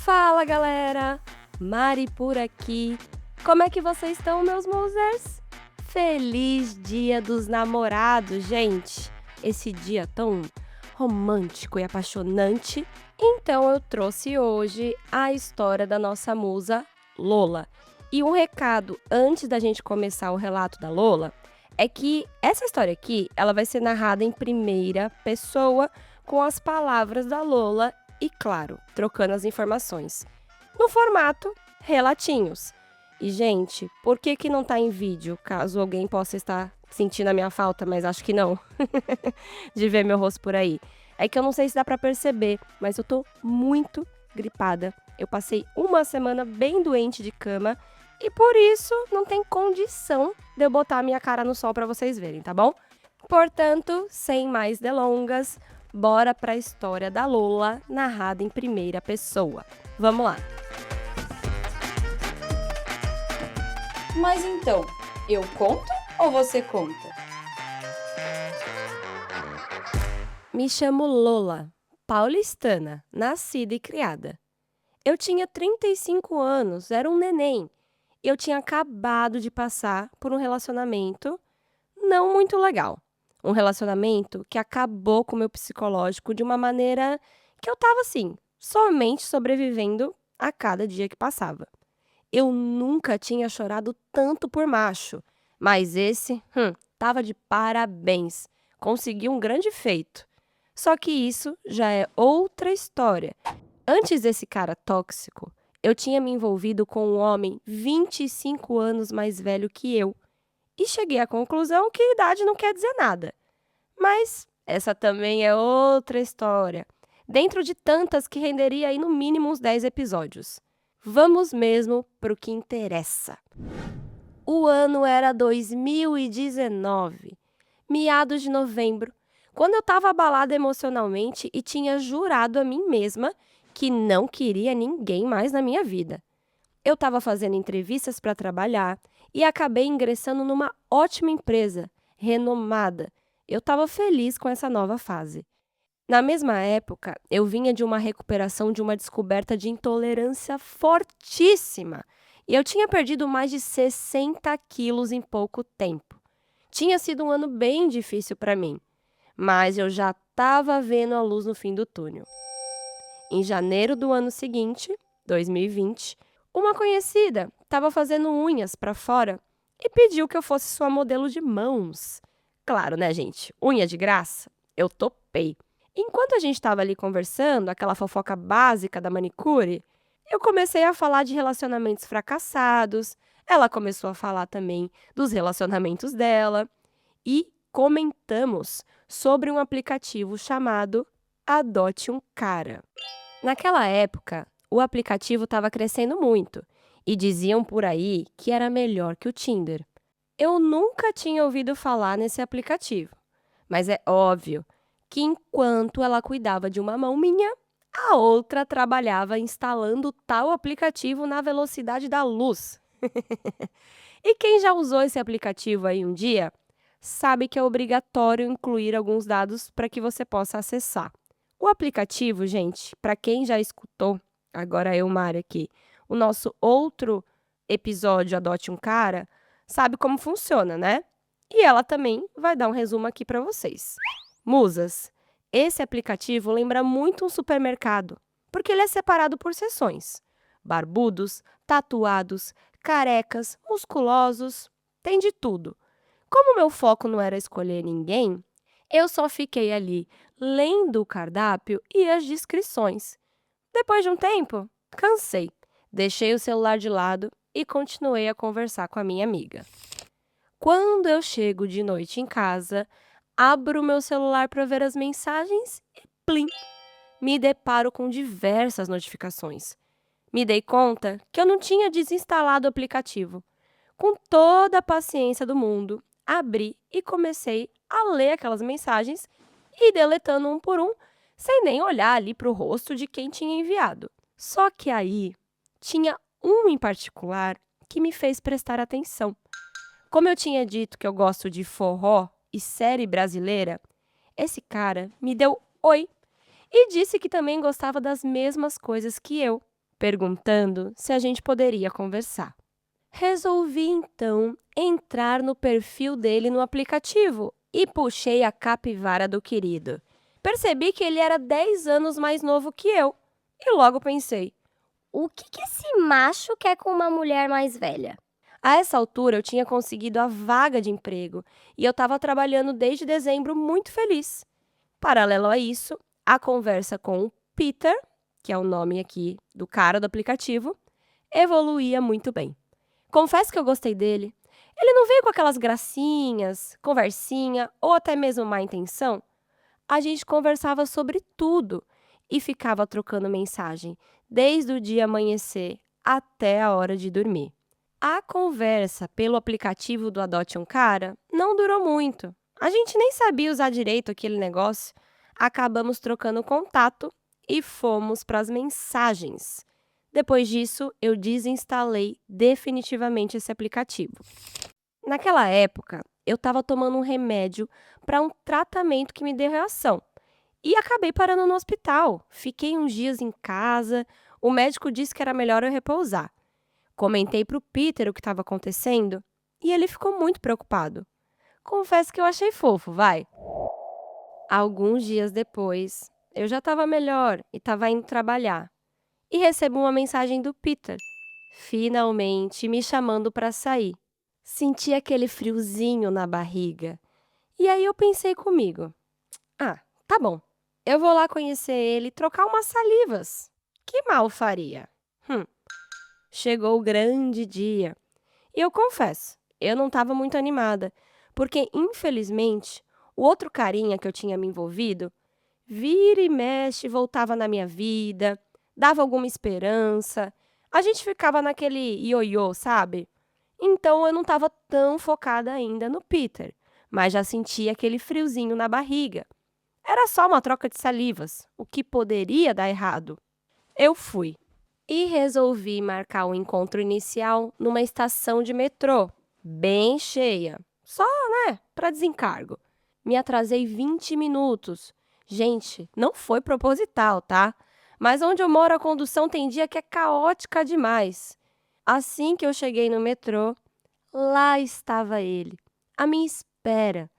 Fala, galera! Mari por aqui. Como é que vocês estão, meus musers? Feliz Dia dos Namorados, gente! Esse dia tão romântico e apaixonante. Então eu trouxe hoje a história da nossa musa Lola. E um recado antes da gente começar o relato da Lola é que essa história aqui, ela vai ser narrada em primeira pessoa com as palavras da Lola e, claro, trocando as informações. No formato relatinhos. E, gente, por que não tá em vídeo? Caso alguém possa estar sentindo a minha falta, mas acho que não, de ver meu rosto por aí. É que eu não sei se dá pra perceber, mas eu tô muito gripada. Eu passei uma semana bem doente de cama e por isso não tem condição de eu botar a minha cara no sol pra vocês verem, tá bom? Portanto, sem mais delongas, bora pra história da Lola, narrada em primeira pessoa. Vamos lá! Mas então, eu conto ou você conta? Me chamo Lola, paulistana, nascida e criada. Eu tinha 35 anos, era um neném. Eu tinha acabado de passar por um relacionamento não muito legal. Um relacionamento que acabou com o meu psicológico de uma maneira que eu estava assim, somente sobrevivendo a cada dia que passava. Eu nunca tinha chorado tanto por macho, mas esse, tava de parabéns. Conseguiu um grande feito. Só que isso já é outra história. Antes desse cara tóxico, eu tinha me envolvido com um homem 25 anos mais velho que eu. E cheguei à conclusão que idade não quer dizer nada. Mas essa também é outra história. Dentro de tantas que renderia aí no mínimo uns 10 episódios. Vamos mesmo pro que interessa. O ano era 2019, meados de novembro, quando eu estava abalada emocionalmente e tinha jurado a mim mesma que não queria ninguém mais na minha vida. Eu estava fazendo entrevistas para trabalhar e acabei ingressando numa ótima empresa, renomada. Eu estava feliz com essa nova fase. Na mesma época, eu vinha de uma recuperação de uma descoberta de intolerância fortíssima e eu tinha perdido mais de 60 quilos em pouco tempo. Tinha sido um ano bem difícil para mim, mas eu já estava vendo a luz no fim do túnel. Em janeiro do ano seguinte, 2020, uma conhecida estava fazendo unhas para fora e pediu que eu fosse sua modelo de mãos. Claro, né, gente? Unha de graça? Eu topei. Enquanto a gente estava ali conversando, aquela fofoca básica da manicure, eu comecei a falar de relacionamentos fracassados, ela começou a falar também dos relacionamentos dela e comentamos sobre um aplicativo chamado Adote um Cara. Naquela época, o aplicativo estava crescendo muito e diziam por aí que era melhor que o Tinder. Eu nunca tinha ouvido falar nesse aplicativo, mas é óbvio que enquanto ela cuidava de uma mão minha, a outra trabalhava instalando tal aplicativo na velocidade da luz. E quem já usou esse aplicativo aí um dia, sabe que é obrigatório incluir alguns dados para que você possa acessar. O aplicativo, gente, para quem já escutou, agora eu, Mari, aqui, o nosso outro episódio Adote um Cara, sabe como funciona, né? E ela também vai dar um resumo aqui para vocês. Musas, esse aplicativo lembra muito um supermercado, porque ele é separado por seções. Barbudos, tatuados, carecas, musculosos, tem de tudo. Como meu foco não era escolher ninguém, eu só fiquei ali lendo o cardápio e as descrições. Depois de um tempo, cansei, deixei o celular de lado e continuei a conversar com a minha amiga. Quando eu chego de noite em casa, abro meu celular para ver as mensagens e plim! Me deparo com diversas notificações. Me dei conta que eu não tinha desinstalado o aplicativo. Com toda a paciência do mundo, abri e comecei a ler aquelas mensagens e deletando um por um, sem nem olhar ali para o rosto de quem tinha enviado. Só que aí tinha um em particular que me fez prestar atenção. Como eu tinha dito que eu gosto de forró e série brasileira, esse cara me deu oi e disse que também gostava das mesmas coisas que eu. perguntando se a gente poderia conversar. Resolvi, então, entrar no perfil dele no aplicativo e puxei a capivara do querido. Percebi que ele era 10 anos mais novo que eu e logo pensei: O que esse macho quer com uma mulher mais velha? a essa altura eu tinha conseguido a vaga de emprego e eu estava trabalhando desde dezembro muito feliz. Paralelo a isso, a conversa com o Peter, que é o nome aqui do cara do aplicativo, evoluía muito bem. Confesso que eu gostei dele. Ele não veio com aquelas gracinhas, conversinha ou até mesmo má intenção. A gente conversava sobre tudo e ficava trocando mensagem, desde o dia amanhecer até a hora de dormir. A conversa pelo aplicativo do Adote um Cara não durou muito. A gente nem sabia usar direito aquele negócio. Acabamos trocando contato e fomos para as mensagens. Depois disso, eu desinstalei definitivamente esse aplicativo. Naquela época, eu estava tomando um remédio para um tratamento que me deu reação e acabei parando no hospital. Fiquei uns dias em casa, o médico disse que era melhor eu repousar. Comentei para o Peter o que estava acontecendo e ele ficou muito preocupado. Confesso que eu achei fofo, vai. Alguns dias depois, eu já estava melhor e estava indo trabalhar. E recebo uma mensagem do Peter, finalmente me chamando para sair. Senti aquele friozinho na barriga. E aí eu pensei comigo: tá bom, eu vou lá conhecer ele e trocar umas salivas. Que mal faria? Chegou o grande dia. E eu confesso, eu não estava muito animada, porque, infelizmente, o outro carinha que eu tinha me envolvido, vira e mexe, voltava na minha vida, dava alguma esperança. A gente ficava naquele ioiô, sabe? Então, eu não estava tão focada ainda no Peter, mas já sentia aquele friozinho na barriga. Era só uma troca de salivas, o que poderia dar errado. Eu fui e resolvi marcar o encontro inicial numa estação de metrô, bem cheia, só, para desencargo. Me atrasei 20 minutos. Gente, não foi proposital, tá? Mas onde eu moro a condução tem dia que é caótica demais. Assim que eu cheguei no metrô, lá estava ele, à minha espera.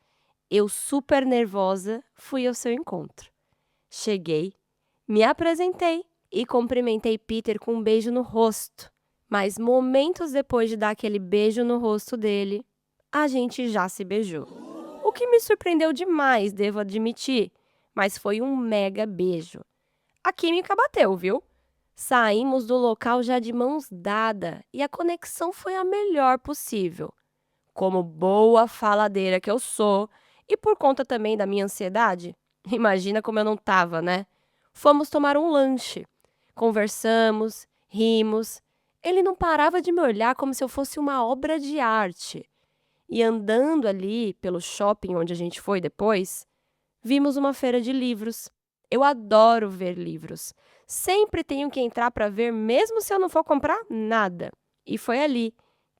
Eu, super nervosa, fui ao seu encontro. Cheguei, me apresentei e cumprimentei Peter com um beijo no rosto. Mas momentos depois de dar aquele beijo no rosto dele, a gente já se beijou. O que me surpreendeu demais, devo admitir, mas foi um mega beijo. A química bateu, viu? Saímos do local já de mãos dadas e a conexão foi a melhor possível. Como boa faladeira que eu sou, e por conta também da minha ansiedade, imagina como eu não estava, né? Fomos tomar um lanche. Conversamos, rimos. Ele não parava de me olhar como se eu fosse uma obra de arte. E andando ali pelo shopping onde a gente foi depois, vimos uma feira de livros. Eu adoro ver livros. Sempre tenho que entrar para ver, mesmo se eu não for comprar nada. E foi ali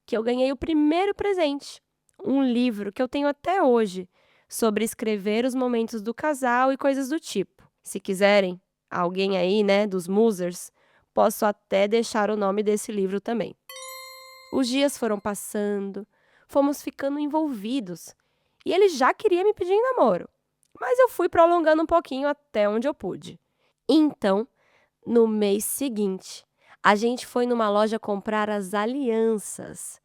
que eu ganhei o primeiro presente. Um livro que eu tenho até hoje, sobre escrever os momentos do casal e coisas do tipo. Se quiserem, alguém aí, dos musers, posso até deixar o nome desse livro também. Os dias foram passando, fomos ficando envolvidos e ele já queria me pedir em namoro, mas eu fui prolongando um pouquinho até onde eu pude. Então, no mês seguinte, a gente foi numa loja comprar as alianças.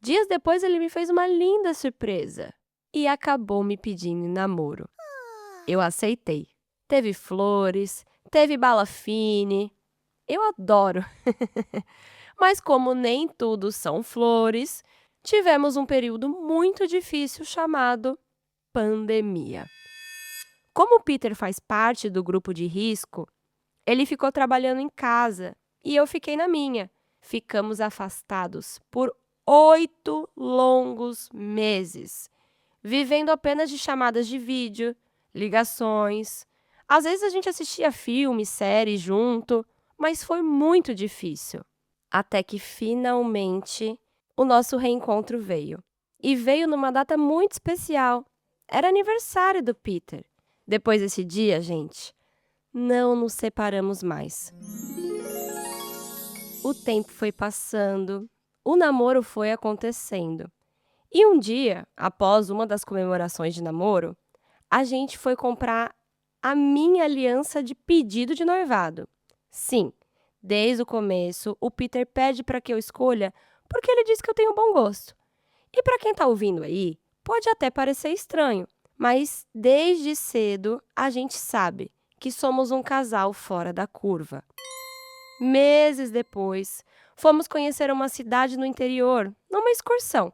Dias depois ele me fez uma linda surpresa e acabou me pedindo em namoro. Eu aceitei. Teve flores, teve bala fine. Eu adoro. Mas como nem tudo são flores, tivemos um período muito difícil chamado pandemia. Como o Peter faz parte do grupo de risco, ele ficou trabalhando em casa e eu fiquei na minha. Ficamos afastados por 8 longos meses, vivendo apenas de chamadas de vídeo, ligações. Às vezes a gente assistia filme, série junto, mas foi muito difícil. Até que finalmente o nosso reencontro veio. E veio numa data muito especial. Era aniversário do Peter. Depois desse dia, gente, não nos separamos mais. O tempo foi passando, o namoro foi acontecendo. E um dia, após uma das comemorações de namoro, a gente foi comprar a minha aliança de pedido de noivado. Sim, desde o começo, o Peter pede para que eu escolha porque ele diz que eu tenho bom gosto. E para quem está ouvindo aí, pode até parecer estranho, mas desde cedo a gente sabe que somos um casal fora da curva. Meses depois, fomos conhecer uma cidade no interior, numa excursão,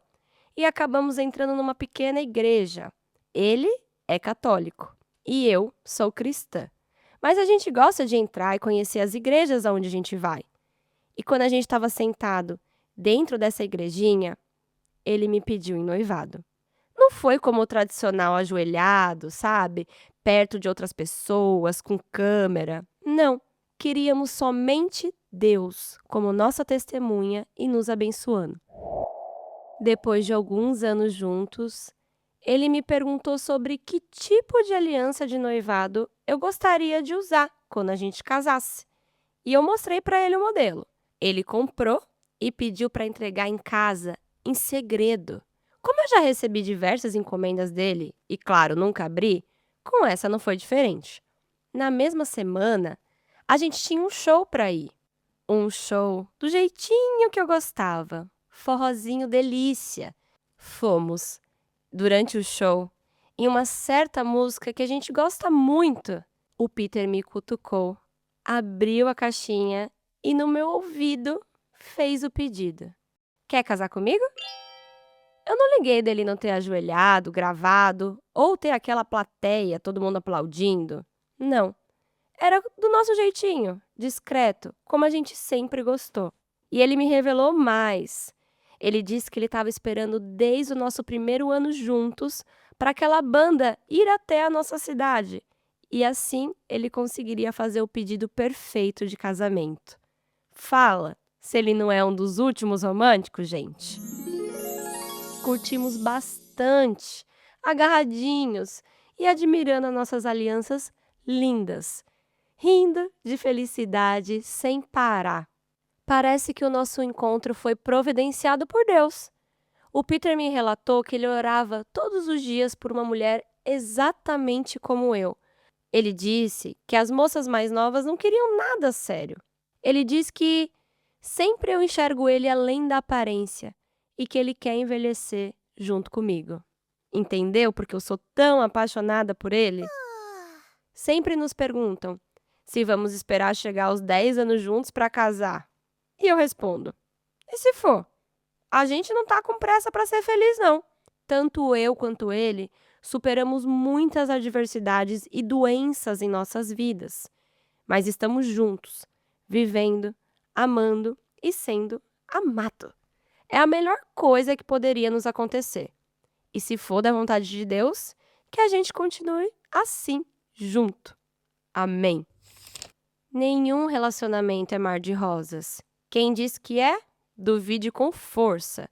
e acabamos entrando numa pequena igreja. Ele é católico e eu sou cristã. Mas a gente gosta de entrar e conhecer as igrejas aonde a gente vai. E quando a gente estava sentado dentro dessa igrejinha, ele me pediu em noivado. Não foi como o tradicional ajoelhado, sabe? Perto de outras pessoas, com câmera. Não. Queríamos somente Deus como nossa testemunha e nos abençoando. Depois de alguns anos juntos, ele me perguntou sobre que tipo de aliança de noivado eu gostaria de usar quando a gente casasse. E eu mostrei para ele o modelo. Ele comprou e pediu para entregar em casa, em segredo. Como eu já recebi diversas encomendas dele e, claro, nunca abri, com essa não foi diferente. Na mesma semana, a gente tinha um show para ir. Um show do jeitinho que eu gostava. Forrozinho delícia. Fomos. Durante o show, em uma certa música que a gente gosta muito, o Peter me cutucou, abriu a caixinha e no meu ouvido fez o pedido. Quer casar comigo? Eu não liguei dele não ter ajoelhado, gravado, ou ter aquela plateia, todo mundo aplaudindo. Não. Era do nosso jeitinho, discreto, como a gente sempre gostou. E ele me revelou mais. Ele disse que ele estava esperando desde o nosso primeiro ano juntos para aquela banda ir até a nossa cidade. E assim ele conseguiria fazer o pedido perfeito de casamento. Fala, se ele não é um dos últimos românticos, gente. Curtimos bastante, agarradinhos e admirando as nossas alianças lindas, rindo de felicidade sem parar. Parece que o nosso encontro foi providenciado por Deus. O Peter me relatou que ele orava todos os dias por uma mulher exatamente como eu. Ele disse que as moças mais novas não queriam nada sério. Ele diz que sempre eu enxergo ele além da aparência e que ele quer envelhecer junto comigo. Entendeu porque eu sou tão apaixonada por ele? Sempre nos perguntam se vamos esperar chegar aos 10 anos juntos para casar. E eu respondo, e se for? A gente não tá com pressa para ser feliz, não. Tanto eu quanto ele superamos muitas adversidades e doenças em nossas vidas. Mas estamos juntos, vivendo, amando e sendo amado. É a melhor coisa que poderia nos acontecer. E se for da vontade de Deus, que a gente continue assim, junto. Amém. Nenhum relacionamento é mar de rosas. Quem diz que é, duvide com força.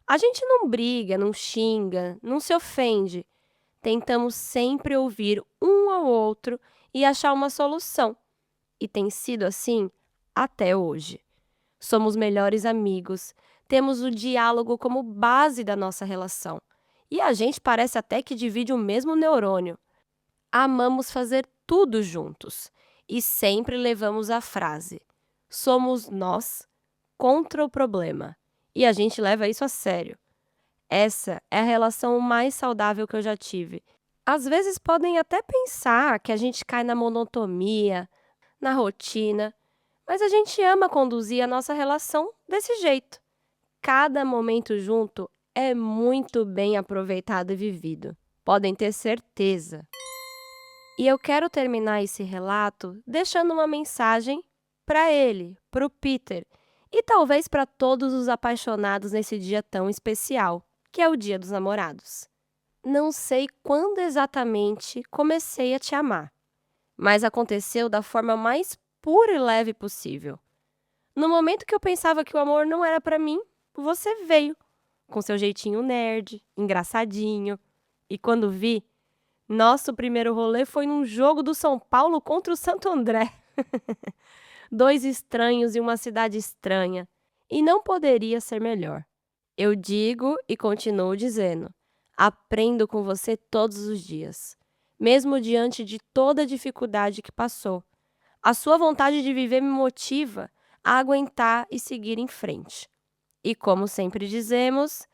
A gente não briga, não xinga, não se ofende. Tentamos sempre ouvir um ao outro e achar uma solução. E tem sido assim até hoje. Somos melhores amigos, temos o diálogo como base da nossa relação. E a gente parece até que divide o mesmo neurônio. Amamos fazer tudo juntos e sempre levamos a frase: somos nós contra o problema. E a gente leva isso a sério. Essa é a relação mais saudável que eu já tive. Às vezes podem até pensar que a gente cai na monotonia, na rotina, mas a gente ama conduzir a nossa relação desse jeito. Cada momento junto é muito bem aproveitado e vivido. Podem ter certeza. E eu quero terminar esse relato deixando uma mensagem para ele, para o Peter, e talvez para todos os apaixonados nesse dia tão especial, que é o Dia dos Namorados. Não sei quando exatamente comecei a te amar, mas aconteceu da forma mais pura e leve possível. No momento que eu pensava que o amor não era para mim, você veio, com seu jeitinho nerd, engraçadinho. E quando vi, nosso primeiro rolê foi num jogo do São Paulo contra o Santo André. 2 estranhos em uma cidade estranha. E não poderia ser melhor. Eu digo e continuo dizendo, aprendo com você todos os dias, mesmo diante de toda a dificuldade que passou. A sua vontade de viver me motiva a aguentar e seguir em frente. E como sempre dizemos,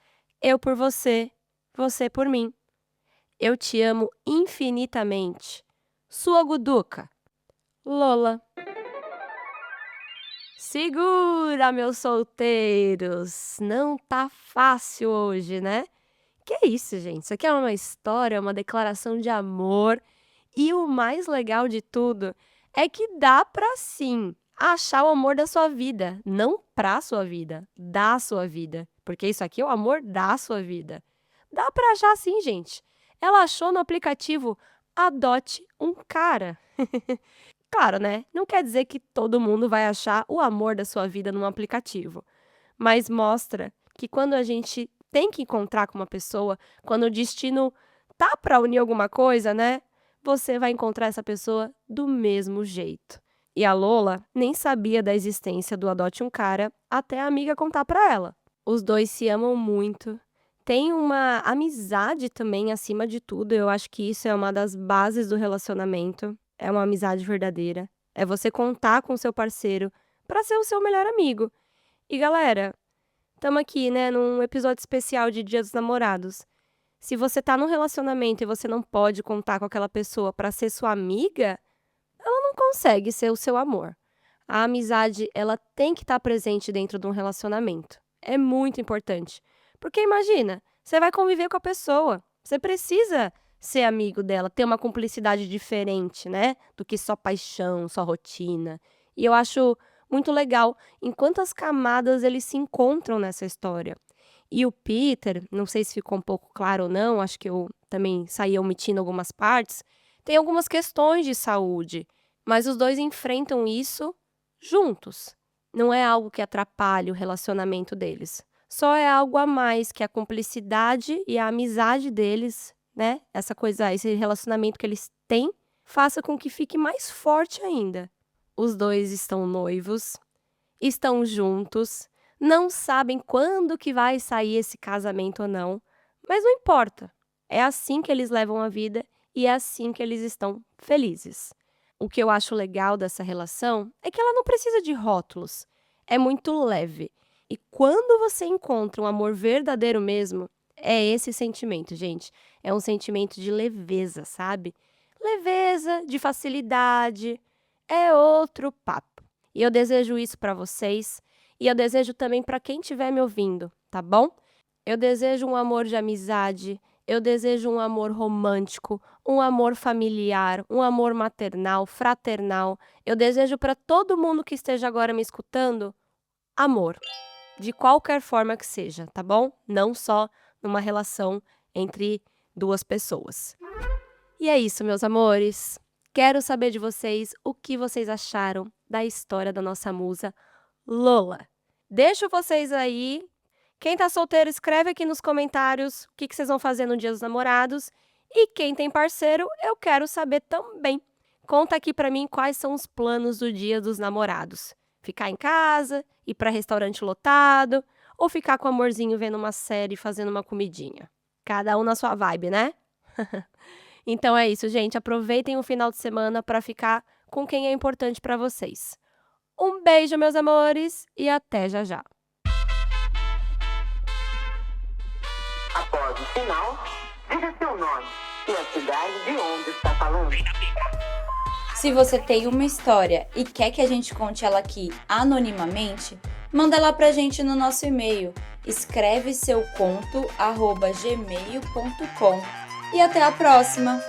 eu por você, você por mim. Eu te amo infinitamente. Sua Guduca, Lola. Segura, meus solteiros! Não tá fácil hoje, né? Que é isso, gente? Isso aqui é uma história, uma declaração de amor. E o mais legal de tudo é que dá pra sim achar o amor da sua vida. Não pra sua vida, da sua vida. Porque isso aqui é o amor da sua vida. Dá pra achar sim, gente. Ela achou no aplicativo Adote um Cara. Claro, né? Não quer dizer que todo mundo vai achar o amor da sua vida num aplicativo. Mas mostra que quando a gente tem que encontrar com uma pessoa, quando o destino tá para unir alguma coisa, né? Você vai encontrar essa pessoa do mesmo jeito. E a Lola nem sabia da existência do Adote um Cara até a amiga contar para ela. Os dois se amam muito. Tem uma amizade também acima de tudo. Eu acho que isso é uma das bases do relacionamento. É uma amizade verdadeira. É você contar com o seu parceiro para ser o seu melhor amigo. E galera, estamos aqui, né, num episódio especial de Dia dos Namorados. Se você tá num relacionamento e você não pode contar com aquela pessoa para ser sua amiga, ela não consegue ser o seu amor. A amizade, ela tem que estar presente dentro de um relacionamento. É muito importante. Porque imagina, você vai conviver com a pessoa. Você precisa ser amigo dela, ter uma cumplicidade diferente, né? Do que só paixão, só rotina. E eu acho muito legal em quantas camadas eles se encontram nessa história. E o Peter, não sei se ficou um pouco claro ou não, acho que eu também saí omitindo algumas partes, tem algumas questões de saúde, mas os dois enfrentam isso juntos. Não é algo que atrapalhe o relacionamento deles. Só é algo a mais que a cumplicidade e a amizade deles, né? Essa coisa, esse relacionamento que eles têm, faça com que fique mais forte ainda. Os dois estão noivos, estão juntos, não sabem quando que vai sair esse casamento ou não, mas não importa. É assim que eles levam a vida e é assim que eles estão felizes. O que eu acho legal dessa relação é que ela não precisa de rótulos. É muito leve. E quando você encontra um amor verdadeiro mesmo, é esse sentimento, gente. É um sentimento de leveza, sabe? Leveza, de facilidade. É outro papo. E eu desejo isso para vocês. E eu desejo também para quem estiver me ouvindo, tá bom? Eu desejo um amor de amizade. Eu desejo um amor romântico, um amor familiar, um amor maternal, fraternal. Eu desejo para todo mundo que esteja agora me escutando, amor. De qualquer forma que seja, tá bom? Não só numa relação entre duas pessoas. E é isso, meus amores. Quero saber de vocês o que vocês acharam da história da nossa musa Lola. Deixo vocês aí. Quem tá solteiro, escreve aqui nos comentários o que vocês vão fazer no Dia dos Namorados. E quem tem parceiro, eu quero saber também. Conta aqui pra mim quais são os planos do Dia dos Namorados. Ficar em casa, ir para restaurante lotado, ou ficar com o amorzinho vendo uma série, fazendo uma comidinha. Cada um na sua vibe, né? Então é isso, gente. Aproveitem o final de semana para ficar com quem é importante para vocês. Um beijo, meus amores, e até já já. Após o sinal, diga seu nome e a cidade de onde está falando. Se você tem uma história e quer que a gente conte ela aqui anonimamente, manda lá pra gente no nosso e-mail, escreveseuconto@gmail.com. E até a próxima!